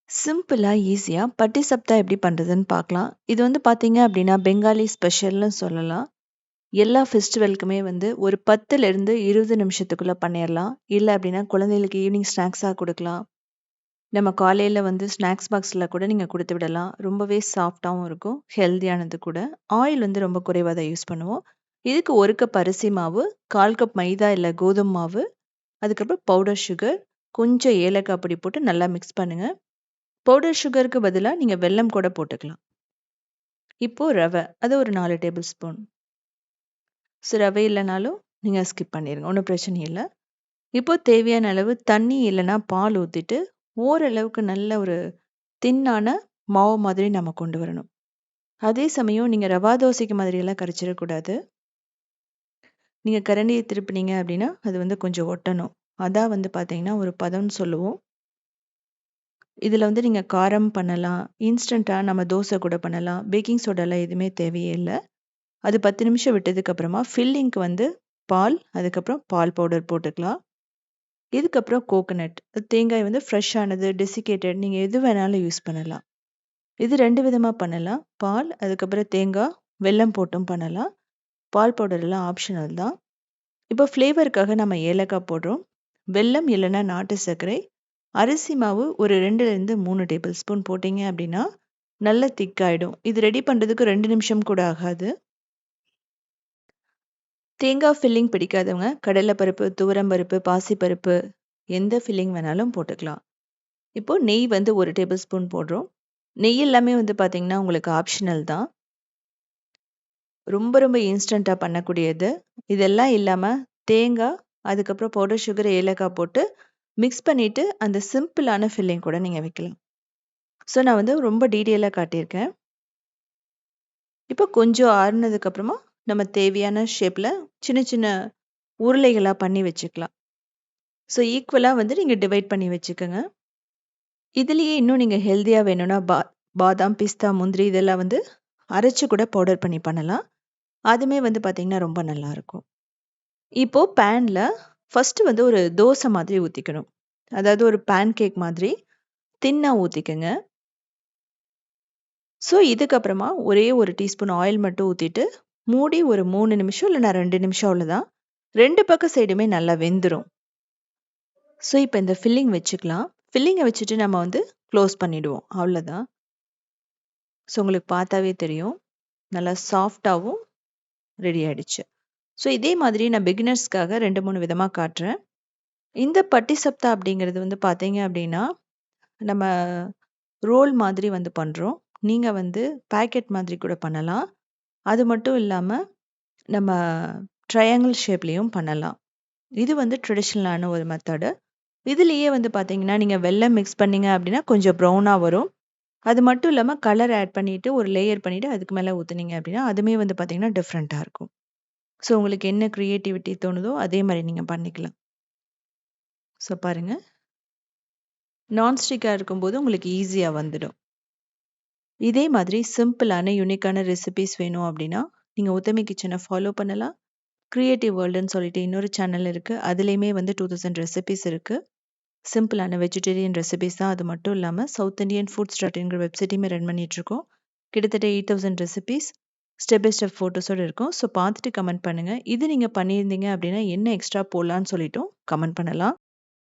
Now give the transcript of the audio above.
சிம்பிளா, ஈஸியா பட்டி சப்தா எப்படி பண்றதுன்னு பார்க்கலாம். இது வந்து பார்த்தீங்க அப்படின்னா, பெங்காலி ஸ்பெஷல்னு சொல்லலாம். எல்லா ஃபெஸ்டிவலுக்குமே வந்து ஒரு 10லிருந்து 20 நிமிஷத்துக்குள்ள பண்ணிறலாம். இல்ல அப்படின்னா, குழந்தைகளுக்கு ஈவினிங் ஸ்நாக்ஸா குடுக்கலாம். நம்ம காலையில வந்து ஸ்நாக்ஸ் பாக்ஸ்ல கூட நீங்க குடுத்து விடலாம். ரொம்பவே சாஃப்ட்டாவும் இருக்கும். ஹெல்தியானது கூட. ஆயில் வந்து ரொம்ப குறைவா தான் யூஸ் பண்ணுவோம். இதுக்கு 1 கப் அரிசி மாவு, 1/4 கப் மைதா இல்ல கோதும மாவு, அதுக்கப்புறம் பவுடர் சுகர், கொஞ்சம் ஏலக்காய் பொடி போட்டு நல்லா மிக்ஸ் பண்ணுங்க. பவுடர் சுகருக்கு பதிலா நீங்க வெல்லம் கூட போட்டுக்கலாம். இப்போ ரவை, அது ஒரு 4 டேபிள் ஸ்பூன். ரவை இல்லனாலும் நீங்க ஸ்கிப் பண்ணிருங்க. ஒண்ணும் பிரச்சனை இல்ல. இப்போ தேவையான அளவு தண்ணி இல்லன்னா பால் ஊத்திட்டு, ஓரளவுக்கு நல்ல ஒரு தின்னான மாவு மாதிரி நம்ம கொண்டு வரணும். அதே சமயம் நீங்க ரவா தோசைக்கு மாதிரியெல்லாம் கரைச்சிடக்கூடாது. நீங்க கரண்டிய திருப்புனீங்க அப்படின்னா, அது வந்து கொஞ்சம் ஒட்டணும். அதான் வந்து பார்த்தீங்கன்னா, ஒரு பதம்னு சொல்லுவோம். இதுல வந்து நீங்க காரம் பண்ணலாம். இன்ஸ்டன்ட்டா நம்ம தோசை கூட பண்ணலாம். பேக்கிங் சோடாலாம் எதுவுமே தேவையே இல்ல. அது 10 நிமிஷம் விட்டதுக்கு அப்புறமா ஃபில்லிங்க்கு வந்து பால், அதுக்கப்புறம் பால் பவுடர் போட்டுக்கலாம். இதுக்கப்புறம் கோகனட். தேங்காய் வந்து ஃப்ரெஷ் ஆனது, டெசிகேட்டட் நீங்க எது வேணாலும் யூஸ் பண்ணலாம். இது 2 விதமா பண்ணலாம். பால், அதுக்கப்புறம் தேங்காய், வெல்லம் போட்டும் பண்ணலாம். பால் பவுடர் எல்லாம் ஆப்ஷனல் தான். இப்போ ஃப்ளேவருக்காக நம்ம ஏலக்காய் போடுறோம். வெல்லம் இல்லைன்னா நாட்டு சர்க்கரை, அரிசி மாவு ஒரு 2லேருந்து 3 டேபிள் ஸ்பூன் போட்டீங்க அப்படின்னா, நல்ல திக்காயிடும். இது ரெடி பண்றதுக்கு 2 நிமிஷம் கூட ஆகாது. தேங்காய் ஃபில்லிங் பிடிக்காதவங்க கடலைப்பருப்பு, துவரம்பருப்பு, பாசிப்பருப்பு எந்த ஃபில்லிங் வேணாலும் போட்டுக்கலாம். இப்போ நெய் வந்து 1 டேபிள் ஸ்பூன் போடுறோம். நெய் எல்லாமே வந்து பார்த்தீங்கன்னா, உங்களுக்கு ஆப்ஷனல் தான். ரொம்ப ரொம்ப இன்ஸ்டன்ட்டா பண்ணக்கூடியது. இதெல்லாம் இல்லாம தேங்காய், அதுக்கப்புறம் பவுடர் சுகர், ஏலக்காய் போட்டு மிக்ஸ் பண்ணிட்டு அந்த சிம்பிளான ஃபில்லிங் கூட நீங்க வைக்கலாம். நான் வந்து ரொம்ப டீட்டெயிலா காட்டியிருக்கேன். இப்போ கொஞ்சம் ஆறுனதுக்கு அப்புறமா நம்ம தேவையான ஷேப்ல சின்ன சின்ன உருளைகளா பண்ணி வச்சுக்கலாம். ஈக்குவலா வந்து நீங்க டிவைட் பண்ணி வச்சுக்கங்க. இதுலயே இன்னும் நீங்க ஹெல்தியா வேணும்னா பாதாம், பிஸ்தா, முந்திரி இதெல்லாம் வந்து அரைச்சு கூட பவுடர் பண்ணி பண்ணலாம். அதுமே வந்து பார்த்தீங்கன்னா ரொம்ப நல்லா இருக்கும். இப்போ பேன்ல ஃபர்ஸ்ட் வந்து ஒரு தோசை மாதிரி ஊத்திக்கணும். அதாவது ஒரு பேன் கேக் மாதிரி தின்னா ஊத்திக்கங்க. இதுக்கப்புறமா ஒரே ஒரு டீஸ்பூன் ஆயில் மட்டும் ஊத்திட்டு, மூடி ஒரு 3 நிமிஷம் இல்லன்னா 2 நிமிஷம் அவ்வளோதான். 2 பக்க சைடுமே நல்லா வெந்துரும். இப்ப இந்த ஃபில்லிங் வச்சுக்கலாம். ஃபில்லிங்க வச்சுட்டு நம்ம வந்து க்ளோஸ் பண்ணிடுவோம். அவ்வளோதான். உங்களுக்கு பார்த்தாவே தெரியும். நல்லா சாஃப்ட்டாவும் ரெடி ஆயிடுச்சு. இதே மாதிரி நான் பிகினர்ஸ்க்காக 2, 3 விதமா காட்டுறேன். இந்த பட்டி சப்தா அப்படிங்கிறது வந்து பார்த்தீங்க அப்படின்னா, நம்ம ரோல் மாதிரி வந்து பண்றோம். நீங்க வந்து பாக்கெட் மாதிரி கூட பண்ணலாம். அது மட்டும் இல்லாம, நம்ம ட்ரையாங்கிள் ஷேப்லயும் பண்ணலாம். இது வந்து ட்ரெடிஷனலான ஒரு மெத்தடு. இதுலயே வந்து பார்த்தீங்கன்னா, நீங்க வெல்லம் மிக்ஸ் பண்ணீங்க அப்படின்னா, கொஞ்சம் ப்ரௌனா வரும். அது மட்டும் இல்லாம கலர் ஆட் பண்ணிட்டு, ஒரு லேயர் பண்ணிட்டு, அதுக்கு மேல ஊத்துனீங்க அப்படின்னா, அதுவுமே வந்து பார்த்தீங்கன்னா, டிஃப்ரெண்ட்டா இருக்கும். உங்களுக்கு என்ன கிரியேட்டிவிட்டி தோணுதோ, அதே மாரி நீங்க பண்ணிக்கலாம். பாருங்க. நான்ஸ்டிக்கா இருக்கும்போது உங்களுக்கு ஈஸியா வந்துடும். இதே மாதிரி சிம்பிளான, யூனிக்கான ரெசிபீஸ் வேணும் அப்படின்னா, நீங்க உத்தமி கிச்சன ஃபாலோ பண்ணலாம். கிரியேட்டிவ் வேர்ல்டுன்னு சொல்லிட்டு இன்னொரு சேனல் இருக்கு. அதுலயுமே வந்து 2000 ரெசிபீஸ் இருக்கு. சிம்பிளான வெஜிடேரியன் ரெசிபீஸ் தான். அது மட்டும் இல்லாம சவுத் இண்டியன் ஃபுட்ஸ் டாட்ங்கிற வெப்சைட்டையுமே ரன் பண்ணிட்டுருக்கோம். கிட்டத்தட்ட 8000 ரெசிபீஸ் ஸ்டெப் பை ஸ்டெப் ஃபோட்டோஸோட இருக்கும். பார்த்துட்டு கமெண்ட் பண்ணுங்க. இது நீங்க பண்ணியிருந்தீங்க அப்படின்னா, என்ன எக்ஸ்ட்ரா போடலான்னு சொல்லிட்டும் கமெண்ட் பண்ணலாம்.